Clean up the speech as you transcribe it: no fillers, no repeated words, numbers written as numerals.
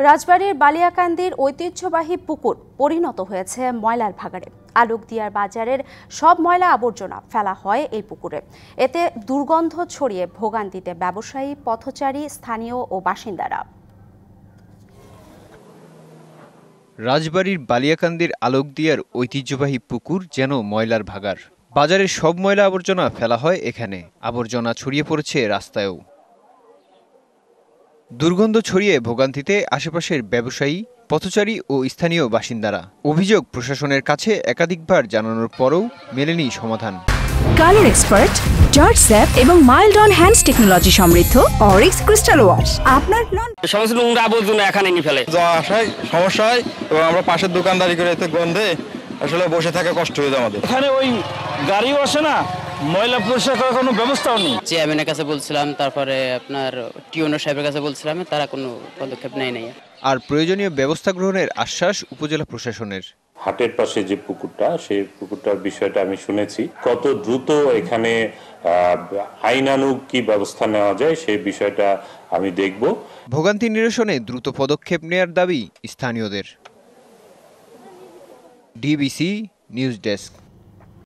রাজবাড়ীর বালিয়াকান্দির ঐতিহ্যবাহী পুকুর পরিণত হয়েছে ময়লার ভাগাড়ে। আলোকদিয়ার বাজারের সব ময়লা আবর্জনা ফেলা হয় এই পুকুরে। এতে দুর্গন্ধ ছড়িয়ে ভোগান্তিতে ব্যবসায়ী, পথচারী, স্থানীয় ও বাসিন্দারা। রাজবাড়ীর বালিয়াকান্দির আলোকদিয়ার ঐতিহ্যবাহী পুকুর যেন ময়লার ভাগাড়। বাজারের সব ময়লা আবর্জনা ফেলা হয় এখানে। আবর্জনা ছড়িয়ে পড়েছে রাস্তায়ও। দুর্গন্ধ ছড়িয়ে ভোগান্তিতে আশেপাশের ব্যবসায়ী, পথচারী ও স্থানীয় বাসিন্দারা। অভিযোগ প্রশাসনের কাছে একাধিকবার জানানোর পরও মেলেনি সমাধান। কালার এক্সপার্ট, জর্জ স্যাপ এবং মাইল্ড অন হ্যান্ডস টেকনোলজি সমৃদ্ধ অরিক্স ক্রিস্টাল ওয়াশ আপনার সমস্ত নোংরা আবর্জনা এখানে নিয়ে ফেলে। আসায় সমস্যা হয় এবং আমরা পাশের দোকানদারি করে এতে গন্ধে আসলে বসে থাকা কষ্ট হয়ে যায় আমাদের। এখানে ওই গাড়িও আসে না, ময়লা পরিষ্কার করার কোনো ব্যবস্থাও নেই। চেয়ারম্যানের কাছে বলছিলাম, তারপরে আপনার টিওনো সাহেবের কাছে বলছিলাম, তারা কোনো পদক্ষেপ নেয় নাই। আর প্রয়োজনীয় ব্যবস্থা গ্রহণের আশ্বাস উপজেলা প্রশাসনের। হাটের পাশে যে পুকুরটা, সেই পুকুরটার বিষয়টা আমি শুনেছি। কত দ্রুত এখানে আইনানুগ কি ব্যবস্থা নেওয়া যায় সেই বিষয়টা আমি দেখব। ভোগান্তি নিরসনে দ্রুত পদক্ষেপ নেয়ার দাবি স্থানীয়দের। DBC news desk.